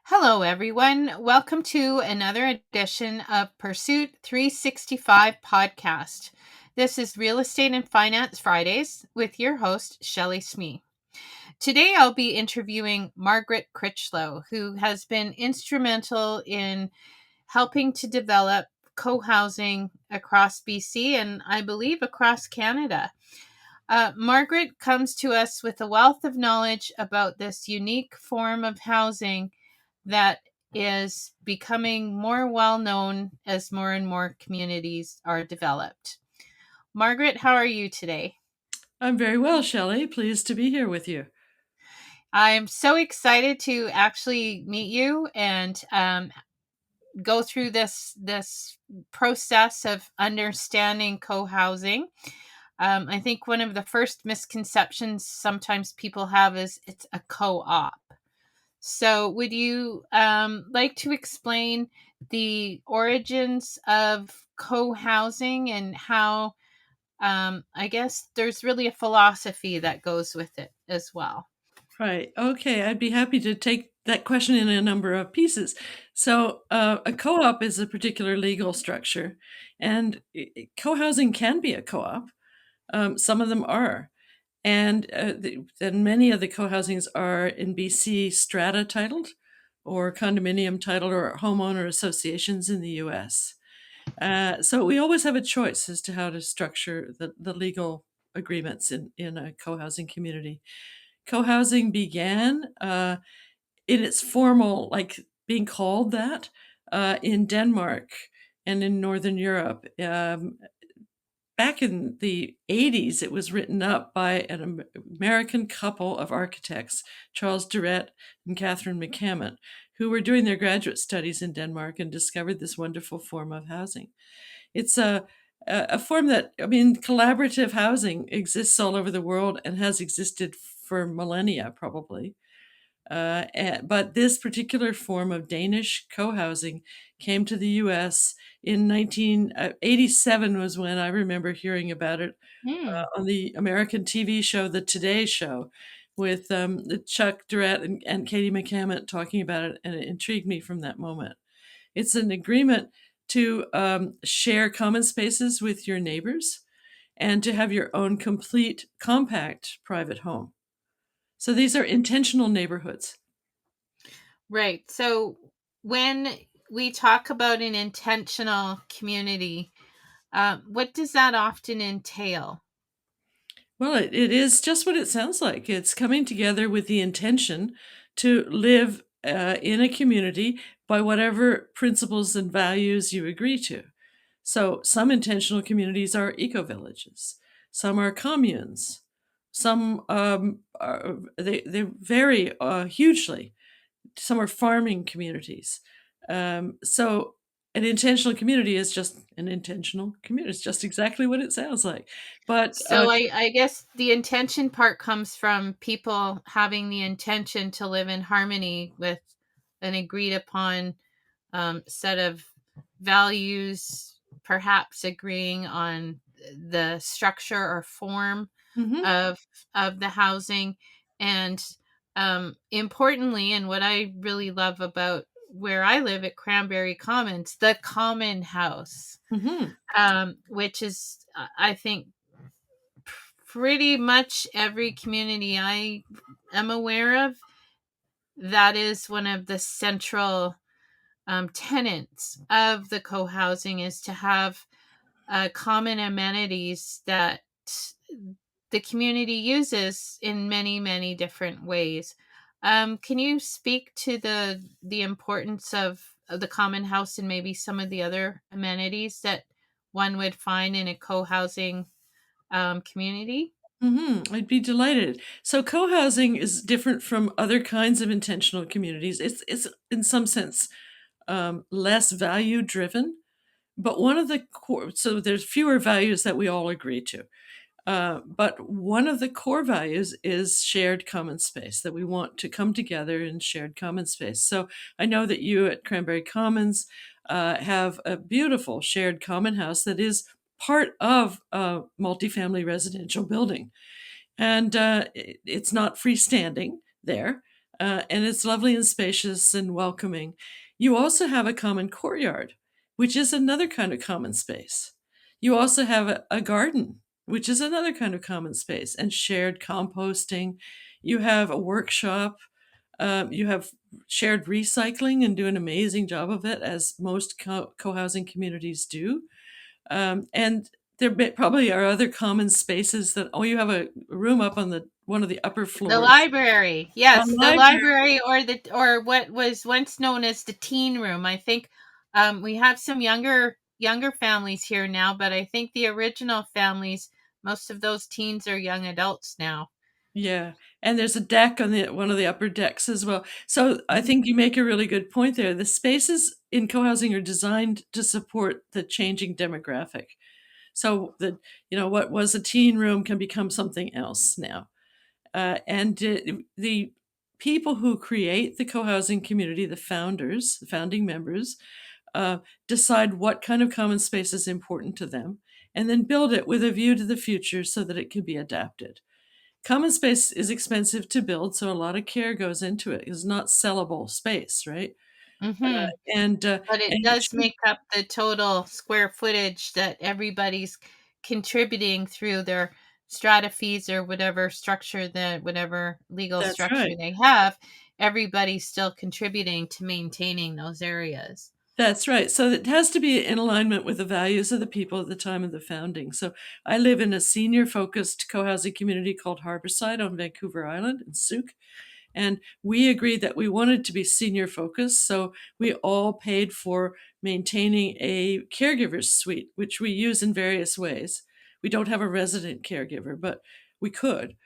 Hello, everyone. Welcome to another edition of Pursuit 365 podcast. This is Real Estate and Finance Fridays with your host, Shelly Smee. Today, I'll be interviewing Margaret Critchlow, who has been instrumental in helping to develop co-housing across BC and I believe across Canada. Margaret comes to us with a wealth of knowledge about this unique form of housing that is becoming more well known as more and more communities are developed. Margaret, how are you today? I'm very well, Shelley. Pleased to be here with you. I'm so excited to actually meet you and go through this process of understanding co-housing. I think one of the first misconceptions sometimes people have is it's a co-op. So, would you like to explain the origins of co-housing and how, I guess, there's really a philosophy that goes with it as well? Right. Okay. I'd be happy to take that question in a number of pieces. So, a co op is a particular legal structure, and co housing can be a co op. Some of them are. And then many of the co housings are in BC strata titled, or condominium titled, or homeowner associations in the US. So we always have a choice as to how to structure the legal agreements in a co-housing community. Co-housing began in its formal, like being called that, in Denmark and in Northern Europe. Back in the 80s, it was written up by an American couple of architects, Charles Durrett and Catherine McCammon, who were doing their graduate studies in Denmark and discovered this wonderful form of housing. It's a form that, I mean, collaborative housing exists all over the world and has existed for millennia, probably. But this particular form of Danish co-housing came to the U.S. in 1987 was when I remember hearing about it Hmm. on the American TV show, The Today Show, with Chuck Durrett and Katie McCammon talking about it, and it intrigued me from that moment. It's an agreement to share common spaces with your neighbors and to have your own complete, compact private home. So these are intentional neighborhoods. Right. So, when we talk about an intentional community, what does that often entail? Well, it is just what it sounds like. It's coming together with the intention to live in a community by whatever principles and values you agree to. So, some intentional communities are eco villages, some are communes, some they vary hugely. Some are farming communities. So, an intentional community is just an intentional community. It's just exactly what it sounds like. But So, I guess the intention part comes from people having the intention to live in harmony with an agreed upon set of values, perhaps agreeing on the structure or form mhm. of the housing, and importantly, and what I really love about where I live at Cranberry Commons, the common house, Mhm. which is, I think, pretty much every community I am aware of. That is one of the central tenets of the co-housing is to have common amenities that the community uses in many, many different ways. Can you speak to the importance of the common house and maybe some of the other amenities that one would find in a co-housing community? I'd be delighted. So co-housing is different from other kinds of intentional communities. It's in some sense less value driven, but one of the core, so there's fewer values that we all agree to. But one of the core values is shared common space, that we want to come together in shared common space. So I know that you at Cranberry Commons have a beautiful shared common house that is part of a multifamily residential building. And it's not freestanding there. and it's lovely and spacious and welcoming. You also have a common courtyard, which is another kind of common space. You also have a garden, which is another kind of common space, and shared composting. You have a workshop. You have shared recycling and do an amazing job of it, as most co-housing communities do. And there probably are other common spaces that, oh, you have a room up on the one of the upper The floors. library. A Yes, the library. library, or what was once known as the teen room. I think we have some younger families here now, but I think the original families, most of those teens are young adults now. Yeah, and there's a deck on the one of the upper decks as well. So I Mhm. think you make a really good point there. The spaces in co-housing are designed to support the changing demographic. So that, what was a teen room can become something else now. And the people who create the co-housing community, the founders, the founding members, uh, decide what kind of common space is important to them, and then build it with a view to the future so that it can be adapted. Common space is expensive to build, so a lot of care goes into it. It's not sellable space, right? Mhm. But it And it does should. make up the total square footage that everybody's contributing through their strata fees or whatever legal That's right. structure they have. Everybody's still contributing to maintaining those areas. That's right. So it has to be in alignment with the values of the people at the time of the founding. So I live in a senior focused co-housing community called Harborside on Vancouver Island in Souk. And we agreed that we wanted to be senior focused. So we all paid for maintaining a caregiver's suite, which we use in various ways. We don't have a resident caregiver, but we could.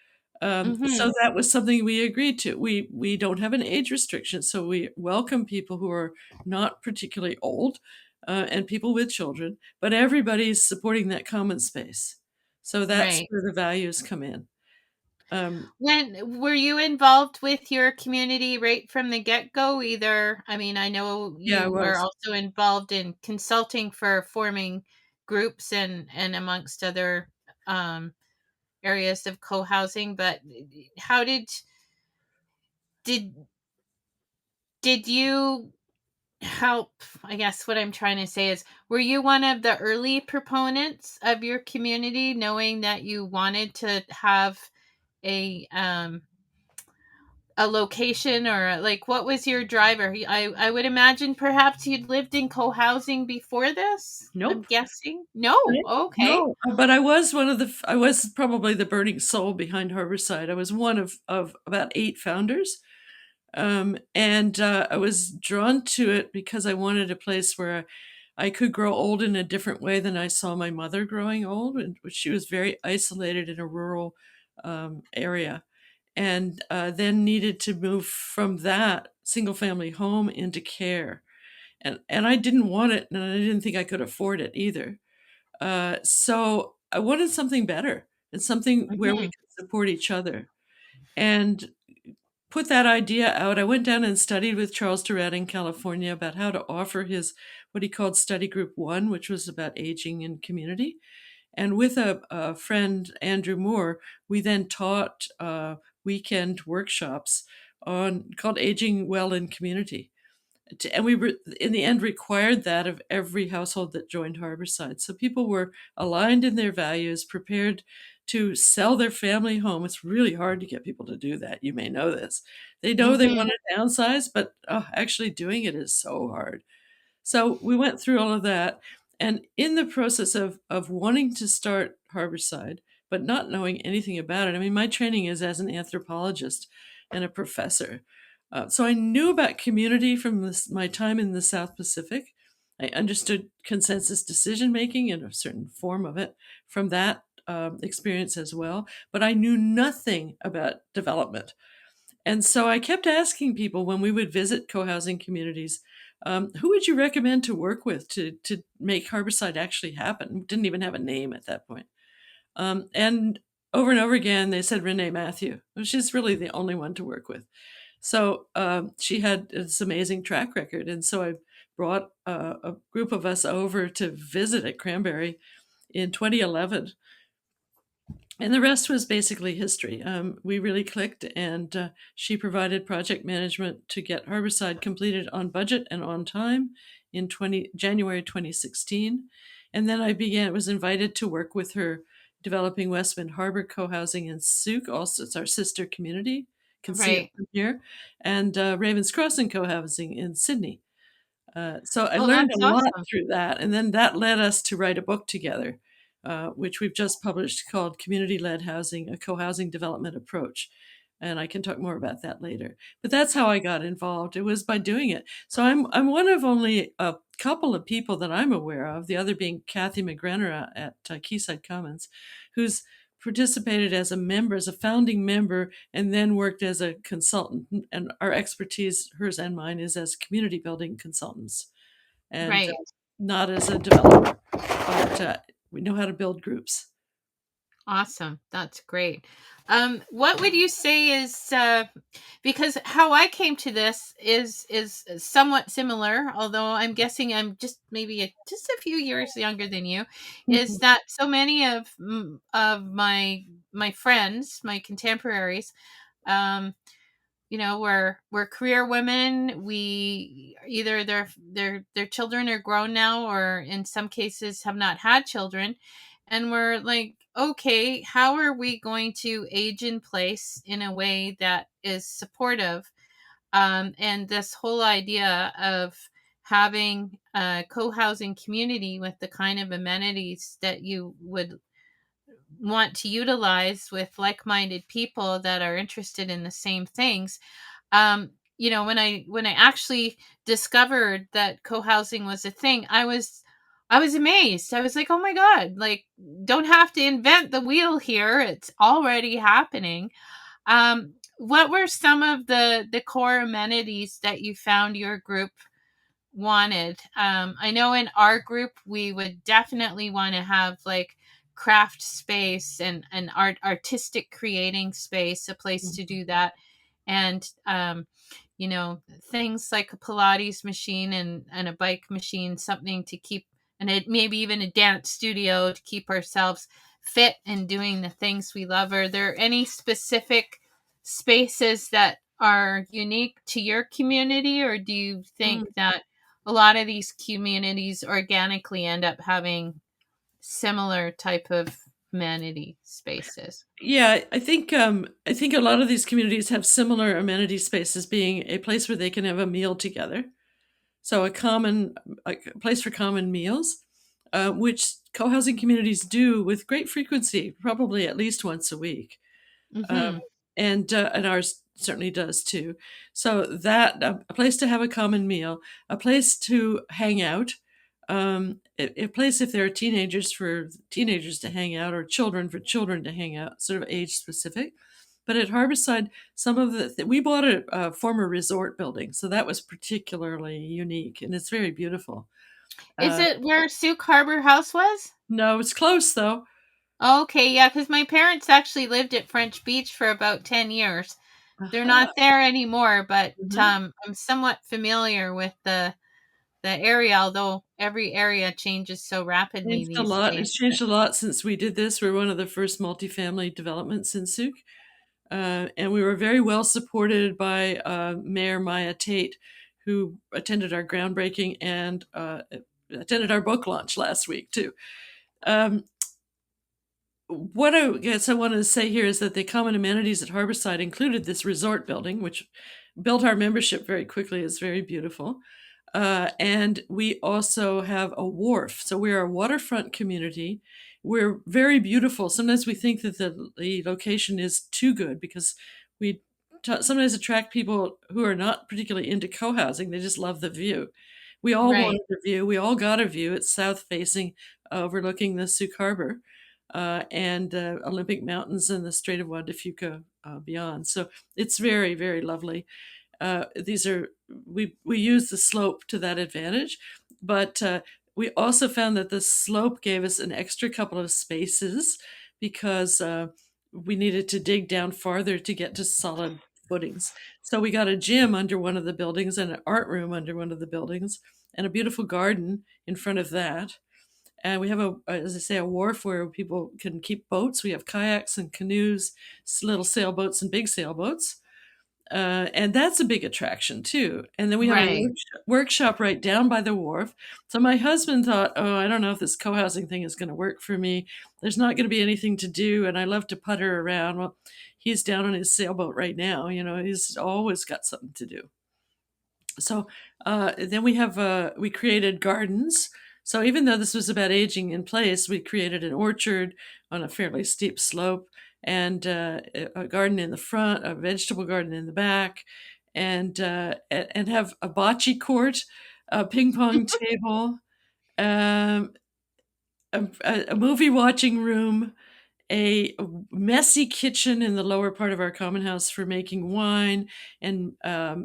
So Mhm. that was something we agreed to. We don't have an age restriction, so we welcome people who are not particularly old, and people with children, but everybody's supporting that common space. So that's Right. where the values come in. Um, When were you involved with your community right from the get-go? Either, I mean, I know yeah, I you were was. also involved in consulting for forming groups and amongst other um areas of co-housing, but how did did you help? I guess what I'm trying to say is, were you one of the early proponents of your community, knowing that you wanted to have a um a location, or like, what was your driver? I would imagine perhaps you'd lived in co-housing before this. I'm Nope. guessing. No. Right? Okay. No, but I was one of the I was probably the burning soul behind Harborside. I was one of about 8 founders, and I was drawn to it because I wanted a place where I could grow old in a different way than I saw my mother growing old, and she was very isolated in a rural, area, and, then needed to move from that single-family home into care, and I didn't want it, and I didn't think I could afford it either. So I wanted something better and something where we Mhm. could support each other and put that idea out. I went down and studied with Charles Durrett in California about how to offer his what he called Study Group One, which was about aging in community. And with a friend, Andrew Moore, we then taught weekend workshops on called Aging Well in Community, and we were in the end required that of every household that joined Harborside. So people were aligned in their values, prepared to sell their family home. It's really hard to get people to do that. You may know this. They know they want Mhm. to downsize, but actually doing it is so hard. So we went through all of that. And in the process of wanting to start Harborside, but not knowing anything about it, I mean, my training is as an anthropologist and a professor. So I knew about community from my time in the South Pacific. I understood consensus decision making and a certain form of it from that experience as well. But I knew nothing about development. And so I kept asking people when we would visit co-housing communities, who would you recommend to work with to make Harborside actually happen? We didn't even have a name at that point. And over and over again, they said Renee Matthew. She's really the only one to work with. So she had this amazing track record. And so I brought a group of us over to visit at Cranberry in 2011 And the rest was basically history. We really clicked, and she provided project management to get Harborside completed on budget and on time in January 2016. And then was invited to work with her developing Westmount Harbour Cohousing in Souk. Also, it's our sister community. Can see it Right. from here. And Ravens Crossing Cohousing in Sydney. So I Oh, learned that's a lot awesome. through that, and then that led us to write a book together, which we've just published called "Community-Led Housing: A Co-Housing Development Approach." And I can talk more about that later. But that's how I got involved. It was by doing it. So I'm one of only a couple of people that I'm aware of. The other being Kathy McGrenera at Quayside Commons, who's participated as a member, as a founding member, and then worked as a consultant. And our expertise, hers and mine, is as community building consultants, and Right. not as a developer, but we know how to build groups. Awesome. That's great. What would you say is because how I came to this is somewhat similar, although I'm guessing I'm just maybe just a few years younger than you. Is that so many of my friends, my contemporaries, um, we're career women. We either their children are grown now, or in some cases have not had children, and we're like, okay, how are we going to age in place in a way that is supportive? And this whole idea of having a co-housing community with the kind of amenities that you would want to utilize with like-minded people that are interested in the same things. When I actually discovered that co-housing was a thing, I was amazed. I was like, oh my god, like, don't have to invent the wheel here, it's already happening. What were some of the core amenities that you found your group wanted? I know in our group we would definitely want to have like craft space and an artistic creating space, a place to do that. And things like a Pilates machine and a bike machine, something to keep, and maybe even a dance studio to keep ourselves fit and doing the things we love. Are there any specific spaces that are unique to your community, or do you think Mm. that a lot of these communities organically end up having similar type of amenity spaces? Yeah, I think a lot of these communities have similar amenity spaces, being a place where they can have a meal together. So a place for common meals, which co-housing communities do with great frequency, probably at least once a week. um, Mm-hmm. and ours certainly does too. So that a place to have a common meal, a place to hang out, a place if there are teenagers for teenagers to hang out, or children for children to hang out, sort of age specific. But at Harborside, some of we bought a former resort building, so that was particularly unique, and it's very beautiful. Is Uh, it where Souk Harbor House was? no, it's close though. Okay, yeah, because my parents actually lived at French Beach for about 10 years. They're Aha. not there anymore, but Mhm. I'm somewhat familiar with the area, although every area changes so rapidly Changed a these lot. days. It's changed a lot since we did this. We're one of the first multifamily developments in Souk. And we were very well supported by Mayor Maya Tate, who attended our groundbreaking and attended our book launch last week, too. Um, what I guess I wanted to say here is that the common amenities at Harborside included this resort building, which built our membership very quickly. It's very beautiful. And we also have a wharf. So we're a waterfront community. We're very beautiful. Sometimes we think that the location is too good because we sometimes attract people who are not particularly into co-housing. They just love the view. We all Right. wanted a view. We all got a view. It's south facing, overlooking the Souk Harbor and Olympic Mountains and the Strait of Juan de Fuca beyond. So it's very, very lovely. These are we use the slope to that advantage, but we also found that the slope gave us an extra couple of spaces because we needed to dig down farther to get to solid footings. So we got a gym under one of the buildings and an art room under one of the buildings and a beautiful garden in front of that. And we have as I say, a wharf where people can keep boats. We have kayaks and canoes, little sailboats and big sailboats. And that's a big attraction too. And then we have a Right. workshop right down by the wharf. So my husband thought, oh, I don't know if this co-housing thing is going to work for me. There's not going to be anything to do, and I love to putter around. Well, he's down on his sailboat right now. He's always got something to do. So then we created gardens. So even though this was about aging in place, we created an orchard on a fairly steep slope, and a garden in the front, a vegetable garden in the back, and have a bocce court, a ping pong table, um, a movie watching room, a messy kitchen in the lower part of our common house for making wine and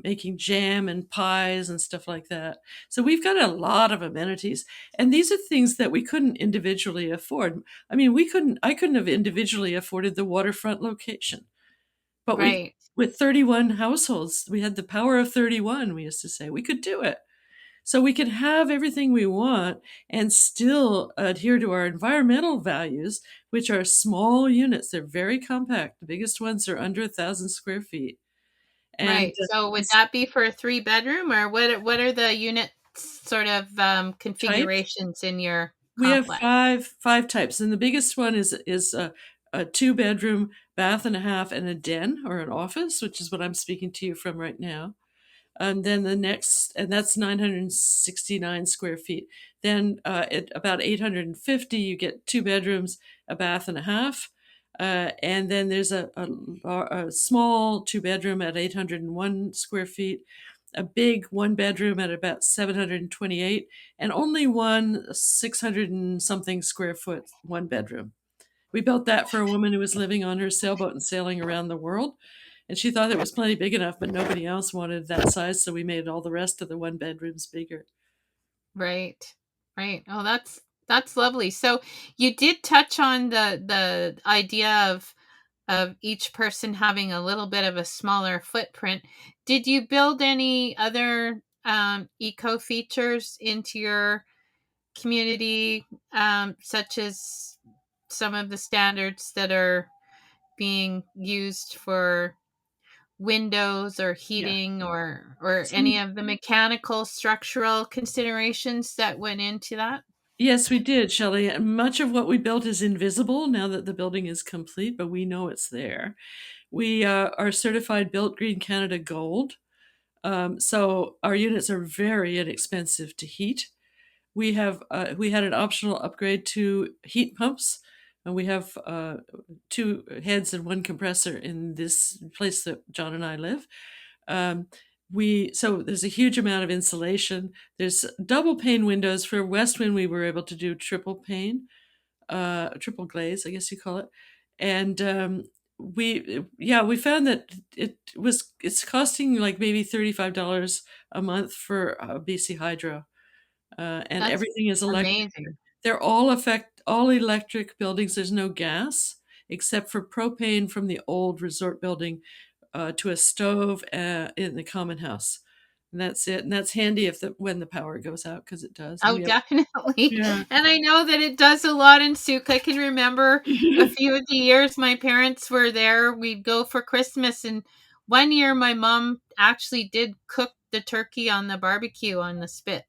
making jam and pies and stuff like that. So we've got a lot of amenities, and these are things that we couldn't individually afford. I mean, I couldn't have individually afforded the waterfront location, but Right. with 31 households, we had the power of 31. We used to say we could do it. So we can have everything we want and still adhere to our environmental values, which are small units. They're very compact. The biggest ones are under 1,000 square feet. And Right. So would this that be for a three-bedroom, or what are the unit sort of type, configurations in your we have complex? five types, and the biggest one is a 2 bedroom, bath and a half, and a den or an office, which is what I'm speaking to you from right now. And then the next, and that's 969 square feet. Then at about 850, you get 2 bedrooms, a bath and a half. And then there's a small 2 bedroom at 801 square feet, a big 1 bedroom at about 728, and only one 600 and something square foot 1 bedroom. We built that for a woman who was living on her sailboat and sailing around the world. And she thought it was plenty big enough, but nobody else wanted that size. So we made all the rest of the 1 bedrooms bigger. Right. Right. Oh, that's lovely. So you did touch on the idea of each person having a little bit of a smaller footprint. Did you build any other eco features into your community, such as some of the standards that are being used for windows or Yeah. heating, or So any of the mechanical structural considerations that went into that? yes, we did, Shelley. And much of what we built is invisible now that the building is complete, but we know it's there. We are certified Built Green Canada Gold. So our units are very inexpensive to heat. We had an optional upgrade to heat pumps, and we have two heads and one compressor in this place that John and I live. Um, we so there's a huge amount of insulation. There's double pane windows for west wind. We were able to do triple pane, triple glaze, I guess you call it. And we found that it's costing like maybe $35 a month for BC Hydro, and That's everything is electric. amazing. They're all electric buildings. There's no gas except for propane from the old resort building to a stove in the common house, and that's it. And that's handy if when the power goes out, because it does. And Oh, we have definitely. yeah. And I know that it does a lot in Souk. I can remember a few of the years my parents were there. We'd go for Christmas, and one year my mom actually did cook the turkey on the barbecue on the spit.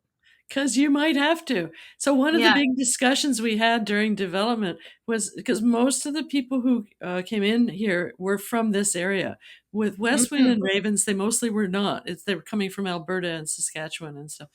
Because you might have to. So one of the Yeah. big discussions we had during development was because most of the people who came in here were from this area. With West Wind Mhm. and Ravens, they mostly were not. They were coming from Alberta and Saskatchewan and stuff.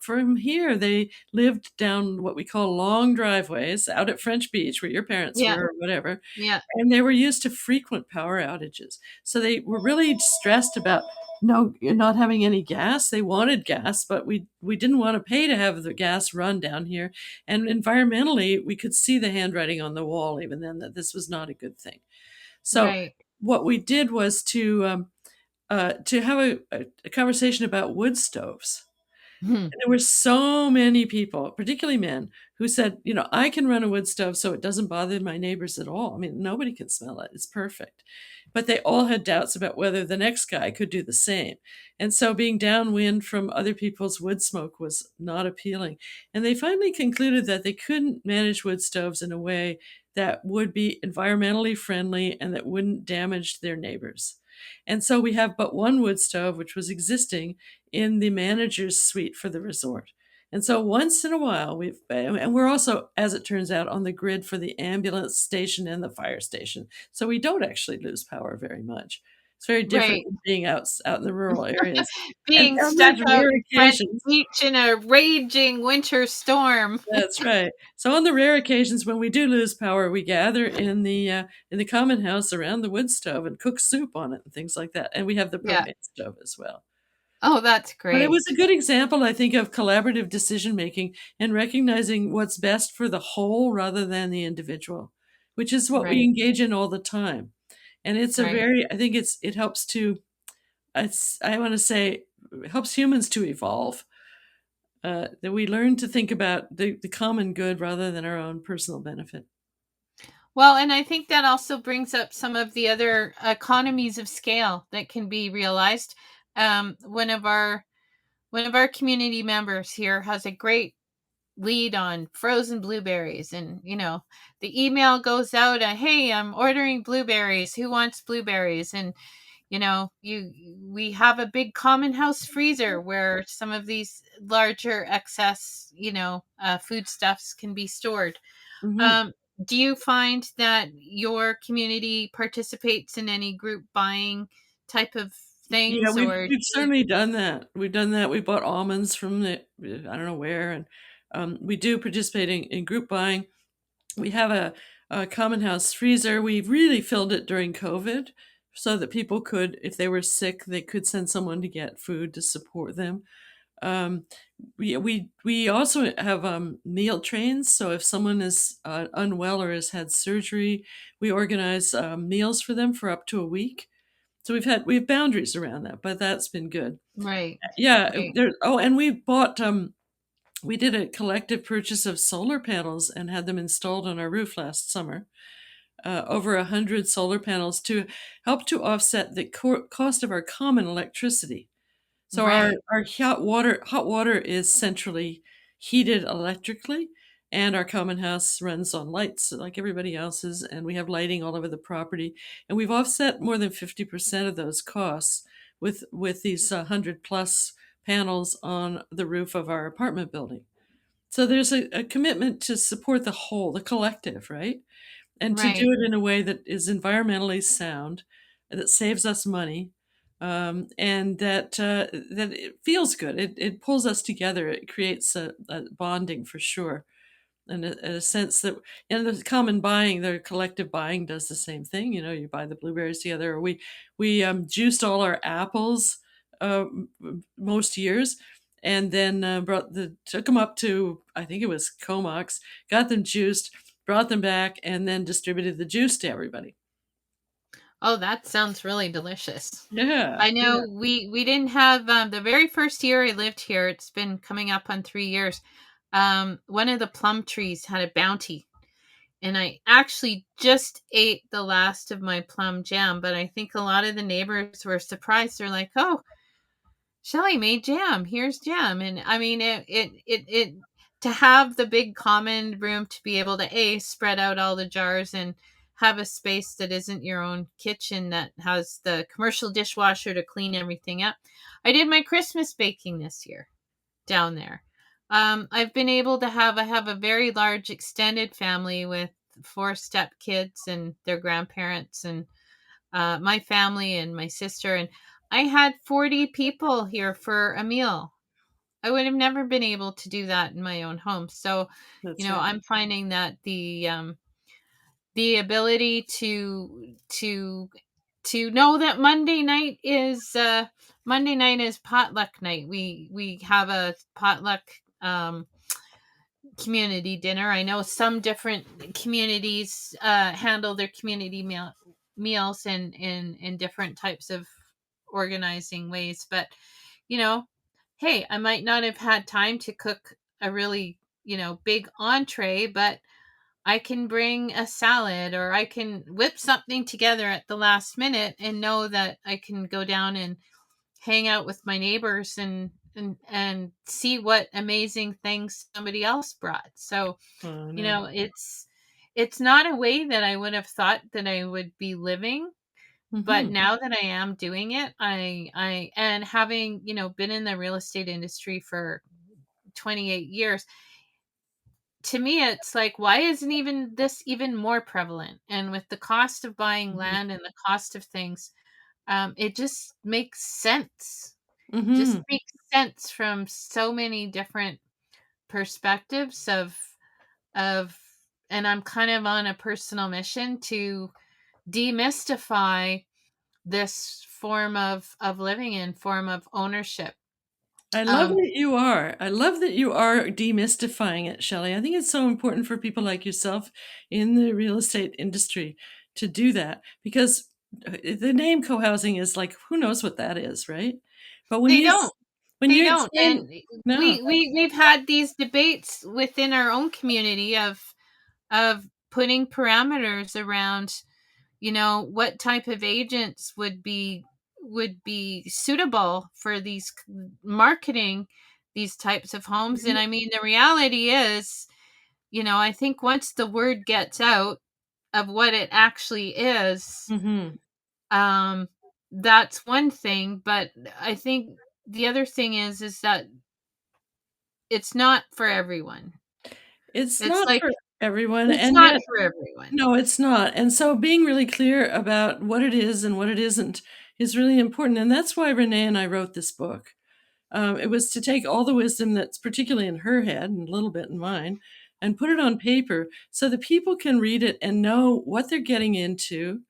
From here, they lived down what we call long driveways out at French Beach, where your parents Yeah. were, or whatever, Yeah. and they were used to frequent power outages. So they were really stressed about no, you're not having any gas. They wanted gas, but we didn't want to pay to have the gas run down here. And environmentally, we could see the handwriting on the wall even then that this was not a good thing. So Right. what we did was to have a conversation about wood stoves. Mhm. There were so many people, particularly men, who said, I can run a wood stove so it doesn't bother my neighbors at all. I mean, nobody can smell it. It's perfect. But they all had doubts about whether the next guy could do the same. And so being downwind from other people's wood smoke was not appealing. And they finally concluded that they couldn't manage wood stoves in a way that would be environmentally friendly and that wouldn't damage their neighbors. And so we have but one wood stove, which was existing in the manager's suite for the resort. And so once in a while, and we're also, as it turns out, on the grid for the ambulance station and the fire station. So we don't actually lose power very much. It's very different Right. than being out in the rural areas. And Being on stuck those out rare in front occasions, beach in a raging winter storm. that's right. So on the rare occasions when we do lose power, we gather in the common house around the wood stove and cook soup on it and things like that. And we have the Yeah. propane stove as well. Oh, that's But it was a great. good example, I think, of collaborative decision making and recognizing what's best for the whole rather than the individual, which is what we Right, engage in all the time. And it's a right. very, I think it helps to, I want to say, it helps humans to evolve. That we learn to think about the common good rather than our own personal benefit. Well, and I think that also brings up some of the other economies of scale that can be realized. One of our community members here has a great lead on frozen blueberries, and the email goes out, hey, I'm ordering blueberries, who wants blueberries? And you we have a big common house freezer where some of these larger excess foodstuffs can be stored. Hmm. um, do you find that your community participates in any group buying type of Yeah, things, we've or we've certainly done that. We've done that. We bought almonds from the I don't know where, and we do participate in group buying. We have a common house freezer. We really filled it during COVID so that people could, if they were sick, they could send someone to get food to support them. Um, we also have meal trains. So if someone is unwell or has had surgery, we organize meals for them for up to a week. So we have boundaries around that, but that's been good. right, Yeah, right, and we did a collective purchase of solar panels and had them installed on our roof last summer. Over 100 solar panels to help to offset the cost of our common electricity. So right, our hot water is centrally heated electrically, and our common house runs on lights like everybody else's, and we have lighting all over the property. And we've offset more than 50% of those costs with these 100 plus panels on the roof of our apartment building. So there's a commitment to support the whole, the collective, right? And to right. do it in a way that is environmentally sound, that saves us money, and that it feels good. It pulls us together. It creates a bonding for sure, and a sense that in the common buying, the collective buying does the same thing. You buy the blueberries together, or we juiced all our apples most years. And then took them up to, I think it was Comox, got them juiced, brought them back, and then distributed the juice to everybody. Oh, that sounds really delicious. Yeah, I yeah, know we didn't have the very first year I lived here. It's been coming up on 3 years. One of the plum trees had a bounty, and I actually just ate the last of my plum jam. But I think a lot of the neighbors were surprised. They're like, "Oh, Shelly made jam. Here's jam." And I mean, it to have the big common room to be able to spread out all the jars and have a space that isn't your own kitchen, that has the commercial dishwasher to clean everything up. I did my Christmas baking this year down there. I've been able to I have a very large extended family with four step kids and their grandparents, and my family and my sister, and I had 40 people here for a meal. I would have never been able to do that in my own home. So, that's right. I'm finding that the ability to know that Monday night is potluck night. We have a potluck community dinner. I know some different communities handle their community meals in different types of organizing ways, but you know, hey, I might not have had time to cook a really big entree, but I can bring a salad, or I can whip something together at the last minute and know that I can go down and hang out with my neighbors and see what amazing things somebody else brought. So, Oh, no. it's not a way that I would have thought that I would be living, but Mhm. now that I am doing it, I and having, been in the real estate industry for 28 years, to me it's like, why isn't even this even more prevalent? And with the cost of buying Mhm. land and the cost of things, it just makes sense. Just Mhm. makes sense from so many different perspectives of and I'm kind of on a personal mission to demystify this form of living and form of ownership. I love Um, that you are. I love that you are demystifying it, Shelley. I think it's so important for people like yourself in the real estate industry to do that because the name co-housing is like, who knows what that is, right? But they don't. when They you don't. explain, And no. we've had these debates within our own community of putting parameters around, what type of agents would be suitable for these marketing these types of homes. And I mean, the reality is, I think once the word gets out of what it actually is, Mhm. um that's one thing. But I think the other thing is that it's not for everyone. It's It's not like, for everyone, it's and not yet for everyone. no, it's not. And so being really clear about what it is and what it isn't is really important. And that's why Renee and I wrote this book. It was to take all the wisdom that's particularly in her head and a little bit in mine and put it on paper so that people can read it and know what they're getting into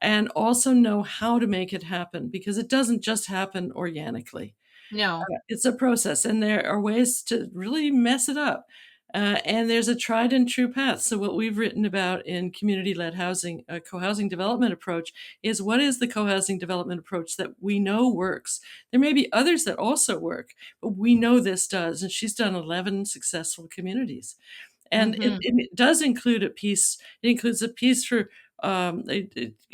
and also know how to make it happen because it doesn't just happen organically. No. It's a process, and there are ways to really mess it up. And there's a tried and true path. So, what we've written about in community led housing, a co-housing development approach, is what is the co-housing development approach that we know works? There may be others that also work, but we know this does. And she's done 11 successful communities. And Mhm. it does include a piece, it includes a piece for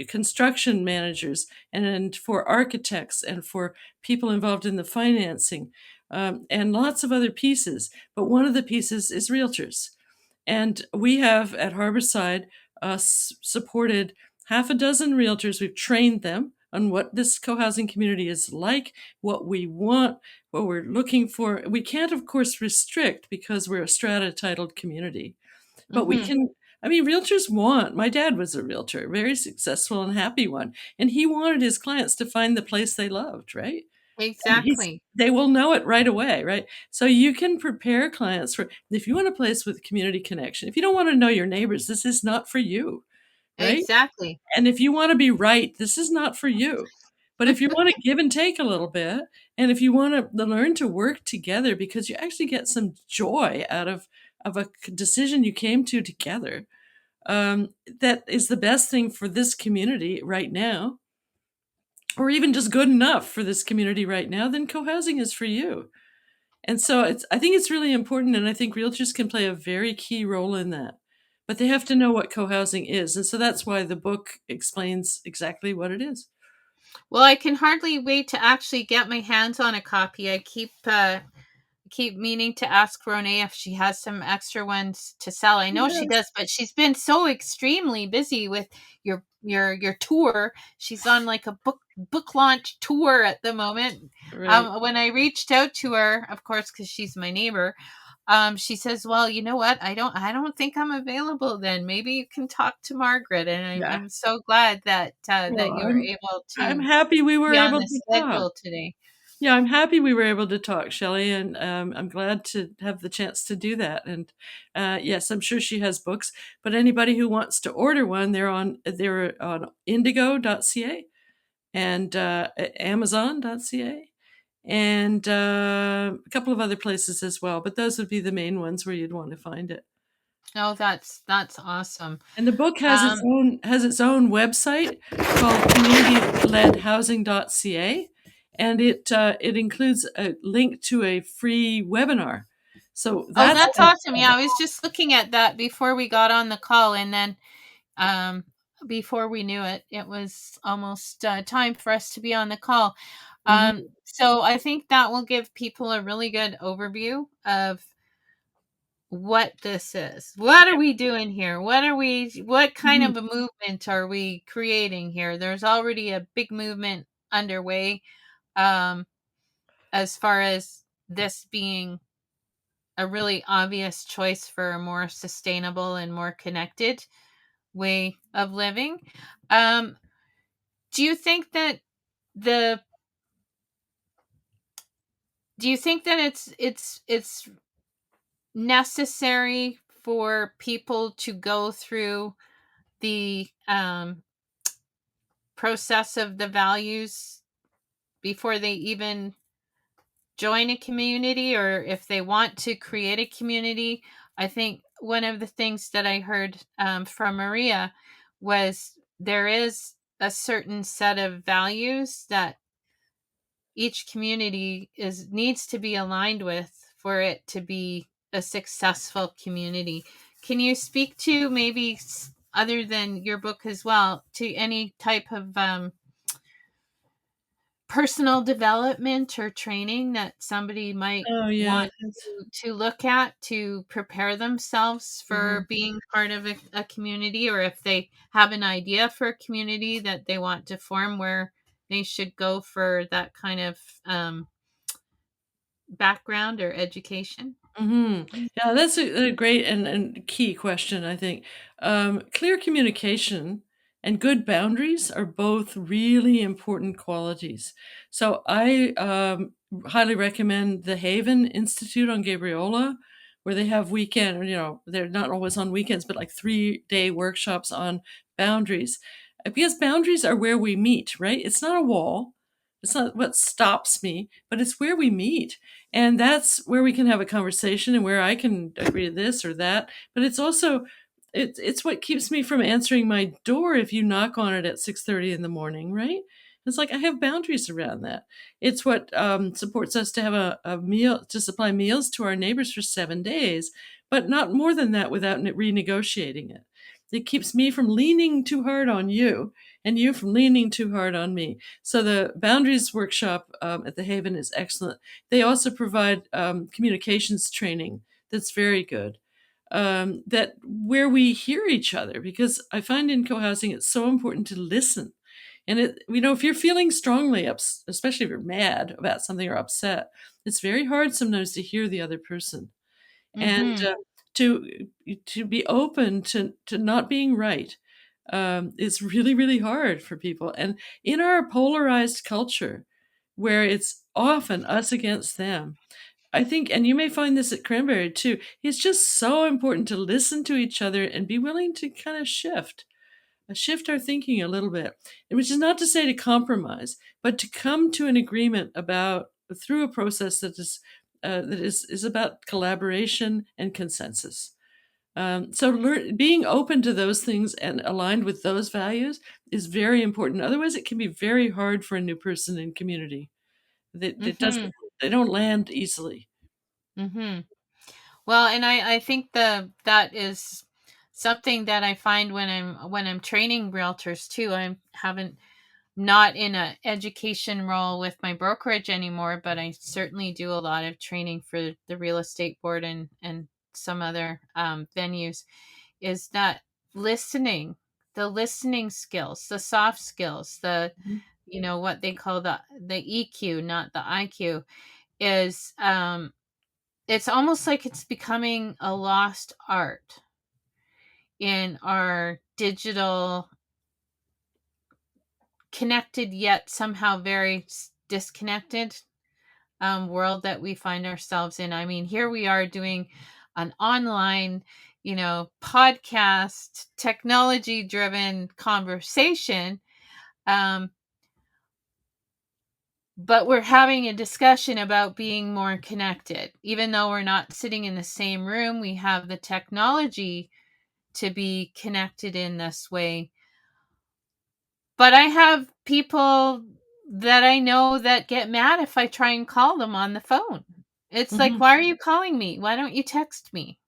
construction managers and for architects and for people involved in the financing and lots of other pieces. But one of the pieces is realtors. And we have at Harborside supported half a dozen realtors. We've trained them on what this co-housing community is like, what we want, what we're looking for. We can't, of course, restrict because we're a strata titled community, but we Mhm. can. I mean, realtors want. My dad was a realtor, very successful and happy one, and he wanted his clients to find the place they loved, right? And Exactly. they will know it right away, right? So you can prepare clients for if you want a place with community connection. If you don't want to know your neighbors, this is not for you, right? Exactly. And if you want to be right, this is not for you. But if you want to give and take a little bit, and if you want to learn to work together because you actually get some joy out of a decision you came to together, that is the best thing for this community right now, or even just good enough for this community right now, then co-housing is for you. And so I think it's really important, and I think realtors can play a very key role in that. But they have to know what co-housing is, and so that's why the book explains exactly what it is. Well, I can hardly wait to actually get my hands on a copy. I keep meaning to ask Renee if she has some extra ones to sell. I know she Yes. does, but she's been so extremely busy with your tour. She's on like a book launch tour at the moment. Right. When I reached out to her, of course, because she's my neighbor, she says, "Well, you know what? I don't think I'm available then. Maybe you can talk to Margaret." And Yeah. I'm so glad that Well, you were able I'm to happy we were be on able the to talk. schedule today. Yeah, I'm happy we were able to talk, Shelley, and I'm glad to have the chance to do that. And yes, I'm sure she has books, but anybody who wants to order one, they're on indigo.ca and amazon.ca and a couple of other places as well. But those would be the main ones where you'd want to find it. Oh, that's awesome. And the book Um, has its own website called communityledhousing.ca, and it includes a link to a free webinar So Oh, that's that's awesome. Yeah, I was just looking at that before we got on the call, and then um, before we knew it, it was almost time for us to be on the call. Mhm, So I think that will give people a really good overview of what this is. What are we doing here? What kind mhm. of a movement are we creating here? There's already a big movement underway um, as far as this being a really obvious choice for a more sustainable and more connected way of living. Um, do you think that the do you think that it's necessary for people to go through the process of the values before they even join a community, or if they want to create a community? I think one of the things that I heard from Maria was there is a certain set of values that each community is needs to be aligned with for it to be a successful community. Can you speak to maybe other than your book as well to any type of personal development or training that somebody might Oh, yeah, want that's to look at to prepare themselves mhm. for being part of a community, or if they have an idea for a community that they want to form, where they should go for that kind of background or education? Mhm. Yeah, that's a great and key question, I think. Clear communication and good boundaries are both really important qualities. So I highly recommend the Haven Institute on Gabriola, where they have weekend, or, they're not always on weekends, but like 3-day workshops on boundaries. Because boundaries are where we meet, right? It's not a wall. It's not what stops me, but it's where we meet, and that's where we can have a conversation and where I can agree to this or that. But it's also it's what keeps me from answering my door if you knock on it at 6:30 in the morning, right? It's like I have boundaries around that. It's what supports us to have a meal, to supply meals to our neighbors for 7 days, but not more than that without renegotiating it. It keeps me from leaning too hard on you and you from leaning too hard on me. So the boundaries workshop at the Haven is excellent. They also provide communications training that's very good. That where we hear each other, because I find in co-housing it's so important to listen. And if you're feeling strongly, especially if you're mad about something or upset, it's very hard sometimes to hear the other person, and Mm-hmm. to be open to not being right is really really hard for people. And in our polarized culture, where it's often us against them, I think, and you may find this at Cranberry too, it's just so important to listen to each other and be willing to kind of shift our thinking a little bit. And which is not to say to compromise, but to come to an agreement about through a process that is about collaboration and consensus. So being open to those things and aligned with those values is very important. Otherwise, it can be very hard for a new person in community. That Mm-hmm. doesn't They don't land easily. Mm-hmm. Well, and I think that is something that I find when I'm training realtors too. I haven't not in a education role with my brokerage anymore, but I certainly do a lot of training for the real estate board and some other venues. Is that listening, the listening skills, the soft skills, the Mhm. what they call the EQ, not the IQ, is it's almost like it's becoming a lost art in our digital connected yet somehow very disconnected world that we find ourselves in. I mean, here we are doing an online, podcast, technology driven conversation. Um, but we're having a discussion about being more connected. Even though we're not sitting in the same room, we have the technology to be connected in this way. But I have people that I know that get mad if I try and call them on the phone. It's like, Mhm. why are you calling me? Why don't you text me?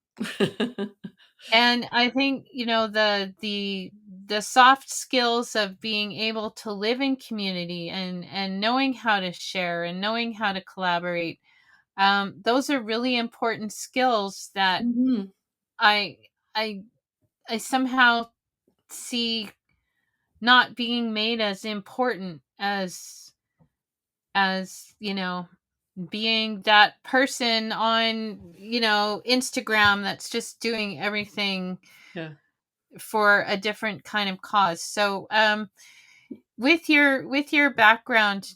And I think, the soft skills of being able to live in community and knowing how to share and knowing how to collaborate, those are really important skills that Mhm. I I I somehow see not being made as important as being that person on Instagram that's just doing everything Yeah. for a different kind of cause. So with your background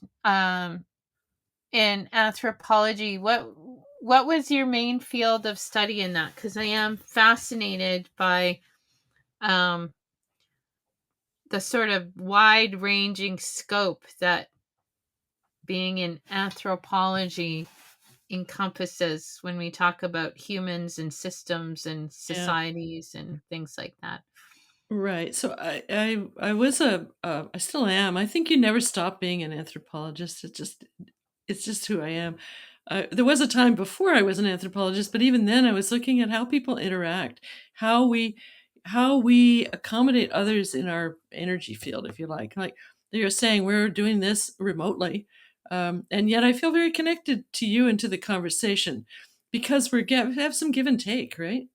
in anthropology, what was your main field of study in that? Because I am fascinated by um the sort of wide ranging scope that being in anthropology encompasses when we talk about humans and systems and Yeah. societies and things like that. Right. So I was I still am. I think you never stop being an anthropologist. It's just who I am. There was a time before I was an anthropologist, but even then I was looking at how people interact, how we how we accommodate others in our energy field, if you like. Like you're saying, we're doing this remotely, and yet I feel very connected to you and to the conversation because we have some give and take, right?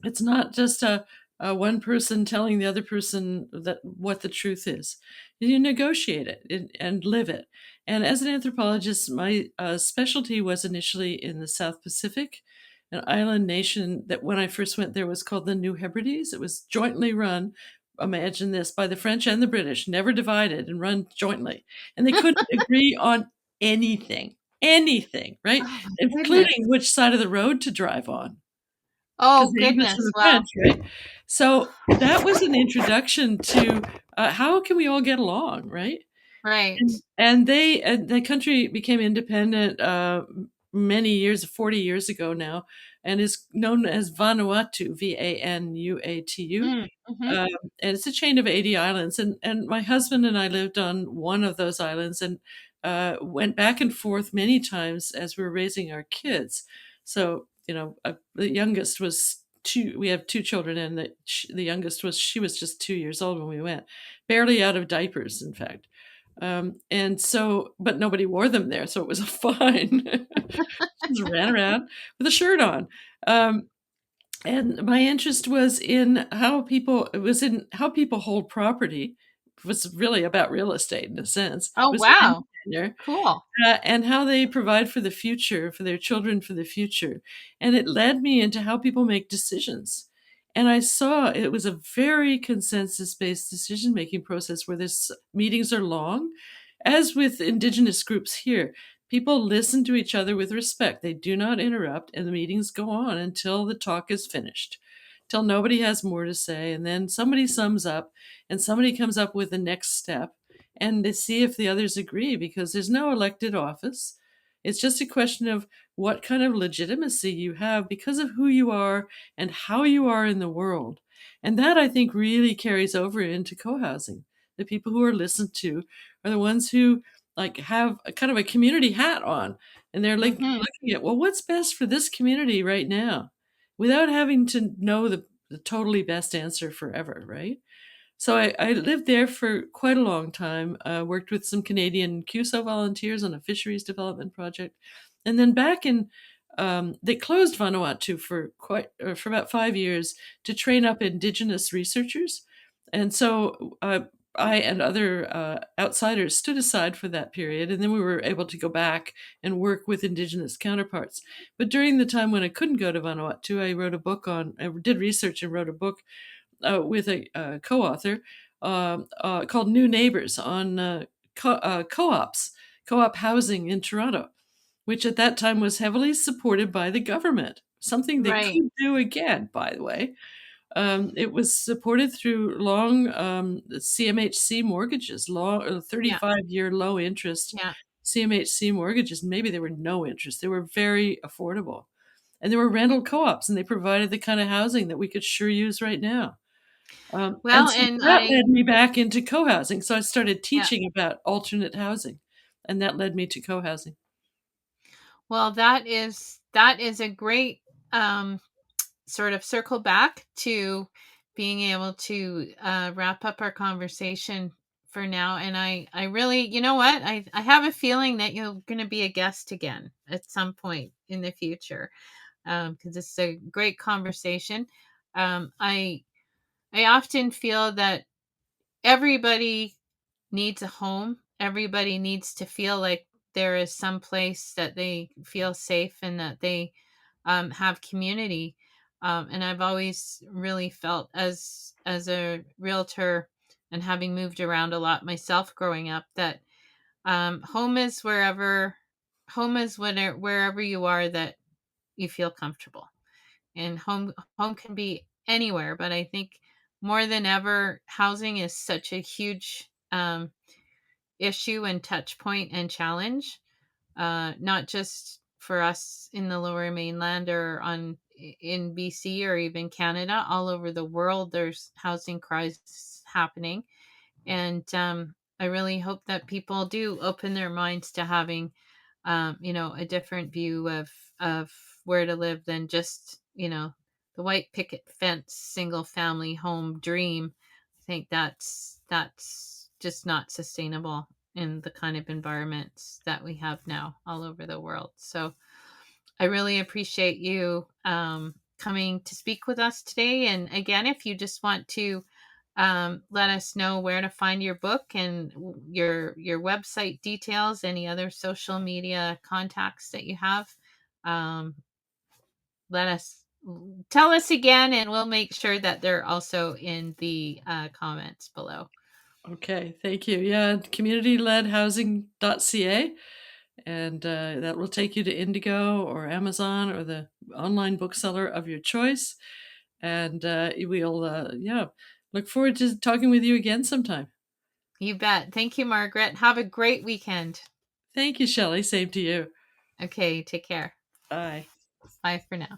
It's not just a one person telling the other person that what the truth is. You negotiate it and live it. And as an anthropologist, my specialty was initially in the South Pacific, an island nation that when I first went there was called the New Hebrides. It was jointly run. Imagine this, by the French and the British, never divided and run jointly. And they couldn't agree on anything, right? Oh my goodness. Including which side of the road to drive on, because Oh the English and goodness. the Well, French, right? So that was an introduction to how can we all get along, right? right. And the country became independent many years, 40 years ago now, and is known as Vanuatu, Vanuatu. Mm-hmm. Um, and it's a chain of 80 islands. And my husband and I lived on one of those islands and went back and forth many times as we were raising our kids. So, the youngest was two. We have two children, and the youngest she was just 2 years old when we went, barely out of diapers, in fact. And so, but nobody wore them there, so it was fine. Just ran around with a shirt on. Um, and my interest was in how people hold property. It was really about real estate in a sense. It Oh was land wow. tenure, Cool. and how they provide for the future, for their children, for the future. And it led me into how people make decisions. And I saw it was a very consensus-based decision-making process where this meetings are long. As with indigenous groups here, people listen to each other with respect. They do not interrupt, and the meetings go on until the talk is finished, till nobody has more to say. And then somebody sums up, and somebody comes up with the next step, and to see if the others agree, because there's no elected office. It's just a question of what kind of legitimacy you have because of who you are and how you are in the world. And that, I think, really carries over into co-housing. The people who are listened to are the ones who like have a kind of a community hat on, and they're like Mm-hmm. looking at, well, what's best for this community right now, without having to know the totally best answer forever, right? So I lived there for quite a long time, worked with some Canadian QSO volunteers on a fisheries development project. And then back in, they closed Vanuatu for about 5 years to train up Indigenous researchers. And so I and other outsiders stood aside for that period. And then we were able to go back and work with Indigenous counterparts. But during the time when I couldn't go to Vanuatu, I did research and wrote a book with a co-author called New Neighbors on co-ops, co-op housing in Toronto, which at that time was heavily supported by the government, something they Right. could do again, by the way. It was supported through long CMHC mortgages, long Yeah. 35-year low interest Yeah. CMHC mortgages. Maybe they were no interest. They were very affordable. And there were rental co-ops, and they provided the kind of housing that we could sure use right now. And Well, so and that I led me back into co-housing. So I started yeah. teaching about alternate housing, and that led me to co-housing. Well, that is a great sort of circle back to being able to wrap up our conversation for now. And I really, you know what, I have a feeling that you're going to be a guest again at some point in the future, because it's a great conversation. I often feel that everybody needs a home. Everybody needs to feel like there is some place that they feel safe and that they have community. And I've always really felt, as a realtor and having moved around a lot myself growing up, that home is wherever you are that you feel comfortable. And home can be anywhere, but I think more than ever, housing is such a huge issue and touch point and challenge, not just for us in the Lower Mainland or in BC or even Canada. All over the world, there's housing crisis happening, and I really hope that people do open their minds to having, a different view of where to live than just the white picket fence single family home dream. I think that's just not sustainable in the kind of environments that we have now all over the world. So I really appreciate you coming to speak with us today. And again, if you just want to let us know where to find your book and your website details, any other social media contacts that you have, um, let us tell us again, and we'll make sure that they're also in the comments below. Okay, thank you. Yeah, community-led-housing.ca, and that will take you to Indigo or Amazon or the online bookseller of your choice. And we'll, yeah, look forward to talking with you again sometime. You bet. Thank you, Margaret. Have a great weekend. Thank you, Shelley. Same to you. Okay, take care. Bye. Bye for now.